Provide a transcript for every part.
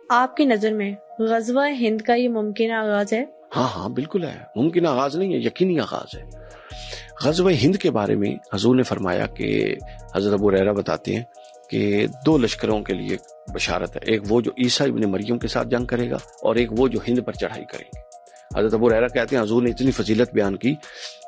آپ کی نظر میں غزوہ ہند کا یہ ممکنہ آغاز ہے؟ ہاں بالکل ہے، ممکنہ آغاز نہیں ہے، یقینی آغاز ہے۔ غزوہ ہند کے بارے میں حضور نے فرمایا کہ حضرت ابو ہریرہ بتاتے ہیں کہ 2 لشکروں کے لیے بشارت ہے، ایک وہ جو عیسیٰ ابن مریم کے ساتھ جنگ کرے گا اور ایک وہ جو ہند پر چڑھائی کریں گے۔ حضرت ابو ہریرہ کہتے ہیں حضور نے اتنی فضیلت بیان کی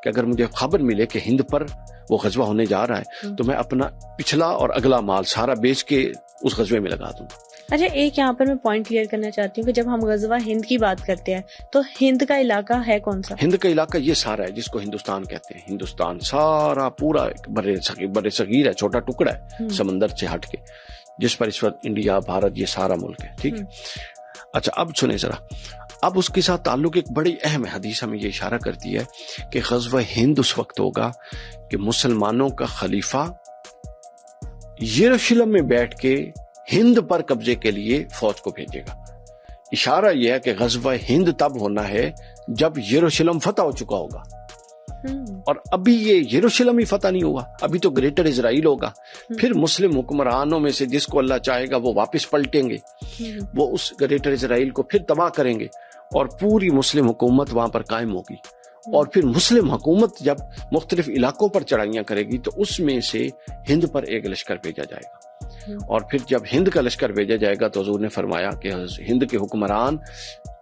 کہ اگر مجھے خبر ملے کہ ہند پر وہ غزوہ ہونے جا رہا ہے تو میں اپنا پچھلا اور اگلا مال سارا بیچ کے اس غزوے میں لگا دوں۔ اچھا، ایک یہاں پر میں پوائنٹ کلیئر کرنا چاہتی ہوں کہ جب ہم غزوہ ہند کی بات کرتے ہیں تو ہند کا علاقہ ہے کون سا؟ ہند کا علاقہ یہ سارا ہے جس کو ہندوستان کہتے ہیں۔ ہندوستان سارا پورا بر صغیر ہے، چھوٹا ٹکڑا ہے سمندر سے ہٹ کے، جس پر اس وقت انڈیا، بھارت، یہ سارا ملک ہے، ٹھیک ہے۔ اچھا اب سنیں ذرا، اب اس کے ساتھ تعلق ایک بڑی اہم حدیث ہمیں یہ اشارہ کرتی ہے کہ غزوہ ہند اس وقت ہوگا کہ مسلمانوں کا خلیفہ یروشلم میں بیٹھ کے ہند پر قبضے کے لیے فوج کو بھیجے گا۔ اشارہ یہ ہے کہ غزوہ ہند تب ہونا ہے جب یروشلم فتح ہو چکا ہوگا، اور ابھی یہ یروشلم ہی فتح نہیں ہوا، ابھی تو گریٹر اسرائیل ہوگا۔ پھر مسلم حکمرانوں میں سے جس کو اللہ چاہے گا وہ واپس پلٹیں گے، وہ اس گریٹر اسرائیل کو پھر تباہ کریں گے اور پوری مسلم حکومت وہاں پر قائم ہوگی۔ اور پھر مسلم حکومت جب مختلف علاقوں پر چڑھائیاں کرے گی تو اس میں سے ہند پر ایک لشکر بھیجا جائے گا، اور پھر جب ہند کا لشکر بھیجا جائے گا تو حضور نے فرمایا کہ ہند کے حکمران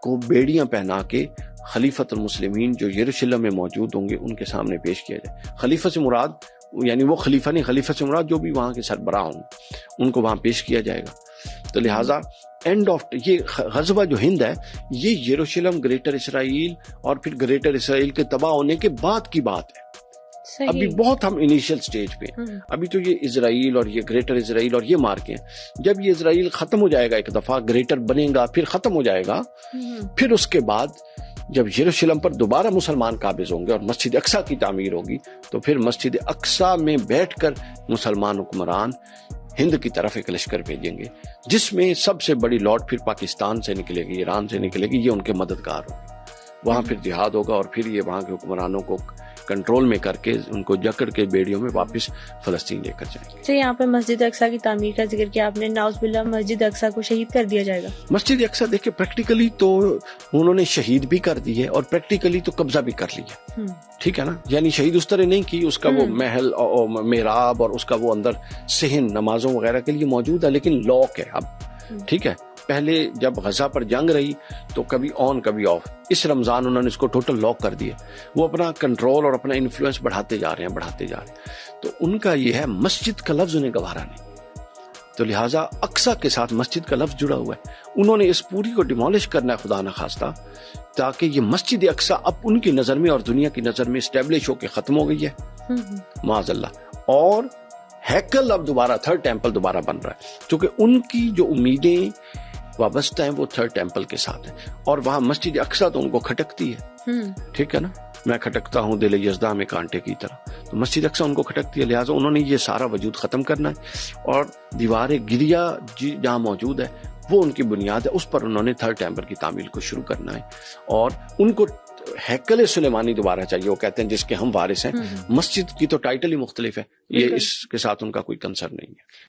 کو بیڑیاں پہنا کے خلیفۃ المسلمین جو یروشلم میں موجود ہوں گے ان کے سامنے پیش کیا جائے۔ خلیفہ سے مراد یعنی وہ خلیفہ نہیں، خلیفہ سے مراد جو بھی وہاں کے سربراہ ہوں ان کو وہاں پیش کیا جائے گا۔ تو لہٰذا اینڈ آف یہ غزوہ جو ہند ہے یہ یروشلم، گریٹر اسرائیل اور پھر گریٹر اسرائیل کے تباہ ہونے کے بعد کی بات ہے۔ ابھی بہت ہم انیشیل سٹیج پہ ہیں، ابھی تو یہ اسرائیل اور یہ گریٹر اسرائیل اور یہ مارکے ہیں۔ جب یہ اسرائیل ختم ہو جائے گا، ایک دفعہ گریٹر بنے گا، پھر ختم ہو جائے گا، پھر اس کے بعد جب یروشلم پر دوبارہ مسلمان قابض ہوں گے اور مسجد اقصیٰ کی تعمیر ہوگی تو پھر مسجد اقصیٰ میں بیٹھ کر مسلمان حکمران ہند کی طرف ایک لشکر بھیجیں گے، جس میں سب سے بڑی لوٹ پھر پاکستان سے نکلے گی، ایران سے نکلے گی، یہ ان کے مددگار ہوں گے۔ وہاں پھر جہاد ہوگا اور پھر یہ وہاں کے حکمرانوں کو کنٹرول میں کر کے ان کو جکڑ کے بیڑیوں میں واپس فلسطین لے کر جائیں گے۔ یہاں پہ مسجد اقصیٰ کی تعمیر کا ذکر کیا آپ نے، نعوذ باللہ مسجد اقصیٰ کو شہید کر دیا جائے گا؟ مسجد اقصیٰ دیکھیں پریکٹیکلی تو انہوں نے شہید بھی کر دی ہے اور پریکٹیکلی تو قبضہ بھی کر لیا، ٹھیک ہے نا، یعنی شہید اس طرح نہیں کی، اس کا وہ محل اور محراب اور اس کا وہ اندر صحن نمازوں وغیرہ کے لیے موجود ہے، لیکن لاک ہے اب، ٹھیک ہے۔ پہلے جب غزہ پر جنگ رہی تو کبھی آن کبھی آف، اس رمضان انہوں نے اس کو ٹوٹل لاک کر دیا، وہ اپنا کنٹرول اور اپنا انفلوئنس بڑھاتے جا رہے ہیں۔ تو ان کا یہ ہے مسجد کا لفظ انہیں گوارا نہیں، تو لہٰذا اقصیٰ کے ساتھ مسجد کا لفظ جڑا ہوا ہے۔ انہوں نے اس پوری کو ڈیمولش کرنا ہے خدا نخواستہ، تاکہ یہ مسجد اقصیٰ اب ان کی نظر میں اور دنیا کی نظر میں اسٹیبلش ہو کے ختم ہو گئی ہے معاذ اللہ، اور ہیکل اب دوبارہ تھرڈ ٹیمپل دوبارہ بن رہا ہے، کیونکہ ان کی جو امیدیں وابستہ ہیں وہ تھرڈ ٹیمپل کے ساتھ ہیں، اور وہاں مسجد اقصیٰ تو ان کو کھٹکتی ہے، ٹھیک ہے نا، میں کھٹکتا ہوں دل یزداں میں کانٹے کی طرح، تو مسجد اقصیٰ ان کو کھٹکتی ہے، لہٰذا انہوں نے یہ سارا وجود ختم کرنا ہے، اور دیوار گریا جہاں موجود ہے وہ ان کی بنیاد ہے، اس پر انہوں نے تھرڈ ٹیمپل کی تعمیر کو شروع کرنا ہے، اور ان کو ہیکل سلیمانی دوبارہ چاہیے، وہ کہتے ہیں جس کے ہم وارث ہیں۔ مسجد کی تو ٹائٹل ہی مختلف ہے، یہ اس کے ساتھ ان کا کوئی کنسرن نہیں ہے۔